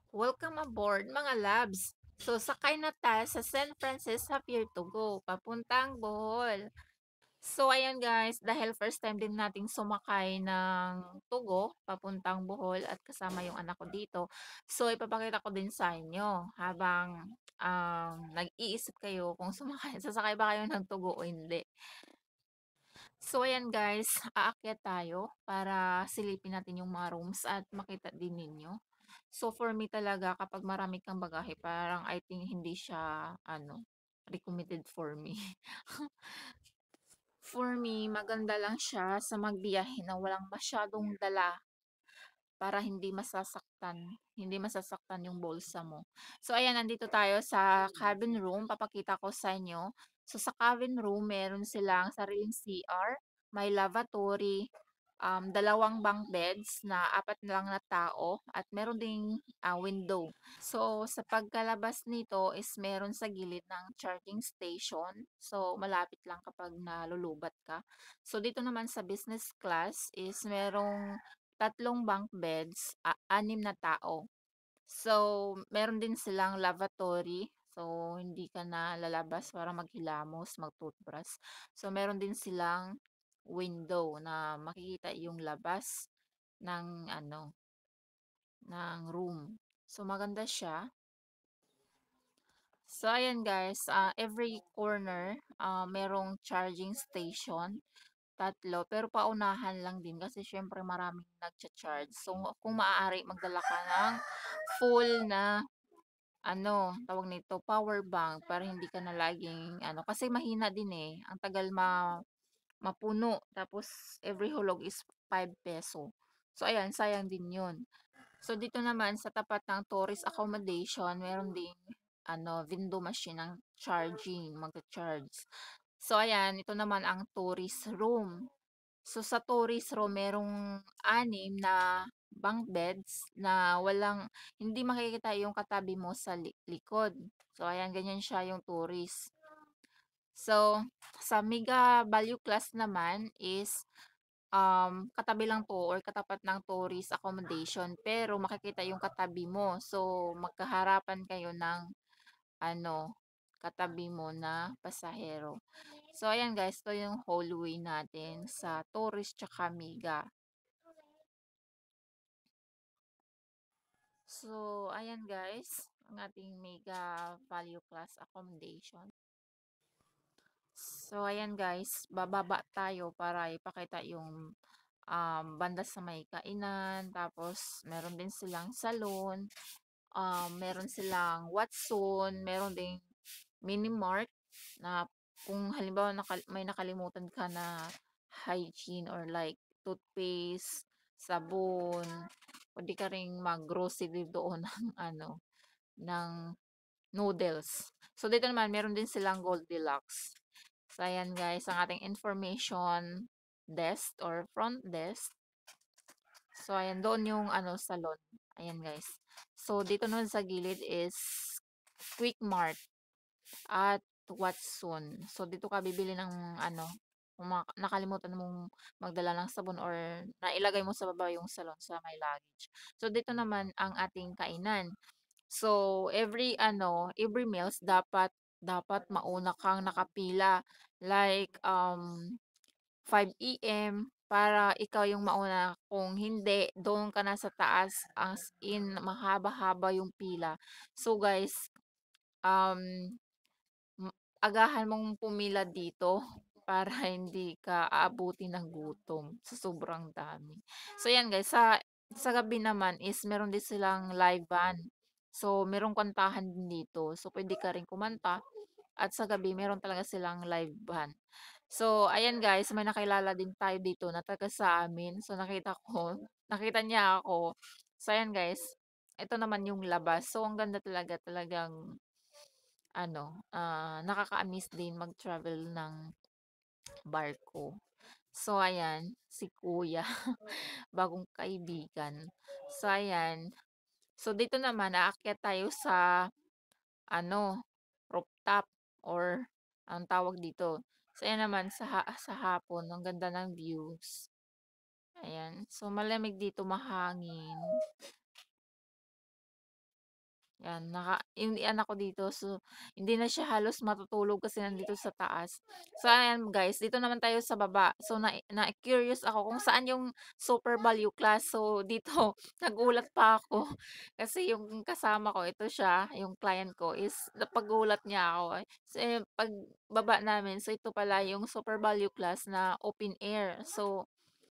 Welcome aboard mga labs! So, sakay na tayo sa San Francisco Pier to Go, papuntang Bohol. So, ayan guys, dahil first time din nating sumakay ng Tugo, papuntang Bohol at kasama yung anak ko dito. So, ipapakita ko din sa inyo habang nag-iisip kayo kung sasakay ba kayo ng Tugo o hindi. So, ayan guys, aakyat tayo para silipin natin yung mga rooms at makita din ninyo. So, for me talaga kapag marami kang bagahe, parang I think hindi siya recommended for me. For me, maganda lang siya sa magbiyahe na walang masyadong dala para hindi masasaktan yung bulsa mo. So, ayan, nandito tayo sa cabin room. Papakita ko sa inyo. So, sa cabin room, meron silang sariling CR, may lavatory, dalawang bunk beds na apat na lang na tao, at meron ding window. So, sa pagkalabas nito is meron sa gilid ng charging station. So, malapit lang kapag nalulubat ka. So, dito naman sa business class is merong tatlong bunk beds, anim na tao. So, meron din silang lavatory. So, hindi ka na lalabas para maghilamos, mag-toothbrush. So, meron din silang window na makikita yung labas ng ng room. So, maganda siya. So, ayan guys, every corner, merong charging station. Tatlo, pero paunahan lang din kasi syempre maraming nagcha-charge. So, kung maaari magdala ka ng full na tawag nito, power bank para hindi ka na laging kasi mahina din eh. Ang tagal mapuno. Tapos every hulog is 5 peso. So, ayan, sayang din 'yun. So, dito naman sa tapat ng tourist accommodation, meron ding window machine ng charging, magcha-charge. So, ayan, ito naman ang tourist room. So, sa tourist room, merong anim na bunk beds na hindi makikita yung katabi mo sa likod. So, ayan, ganyan siya yung tourist. So, sa mega value class naman is katabi lang to or katapat ng tourist accommodation pero makikita yung katabi mo. So, magkaharapan kayo ng ano, katabi mo na pasahero. So, ayan guys, ito yung hallway natin sa tourist tsaka mega. So, ayan guys, ang ating mega value class accommodation. So, ayan guys, bababa tayo para ipakita yung banda sa may kainan. Tapos, meron din silang salon. Meron silang Watson. Meron ding mini mart na kung halimbawa may nakalimutan ka na hygiene or like toothpaste, sabon, pwede ka ring mag-grocery doon ng ng noodles. So, dito naman, meron din silang Goldilocks. So, ayan guys, ang ating information desk or front desk. So, ayan, doon yung salon. Ayan guys. So, dito naman sa gilid is Quick Mart at Watson. So, dito ka bibili ng kung nakalimutan mong magdala ng sabon or nailagay mo sa baba yung salon sa may luggage. So, dito naman ang ating kainan. So, every meals dapat mauna kang nakapila. Like, 5 AM para ikaw yung mauna. Kung hindi, doon ka na sa taas, as in, mahaba-haba yung pila. So, guys, um, agahan mong pumila dito para hindi ka aabuti ng gutom sa sobrang dami. So, yan guys, sa gabi naman is meron din silang live band. So, merong kantahan din dito. So, pwede ka rin kumanta. At sa gabi, meron talaga silang live band. So, ayan guys, may nakilala din tayo dito na taga sa amin. So, nakita niya ako. So, ayan guys, ito naman yung labas. So, ang ganda talaga, talagang nakaka-amaze din mag-travel ng barko. So, ayan, si kuya, bagong kaibigan. So, ayan. So, dito naman, aakyat tayo sa, ano, rooftop or ang tawag dito. So, ayan naman, sa hapon, ang ganda ng views. Ayan. So, malamig dito, mahangin. 'Yan, yung anak ko dito, so hindi na siya halos matutulog kasi nandito sa taas. So ayan guys, dito naman tayo sa baba. So na-curious ako kung saan yung super value class. So dito nagulat pa ako kasi yung kasama ko, ito siya, yung client ko is napagulat niya ako, eh. Kasi pagbaba namin, so ito pala yung super value class na open air. So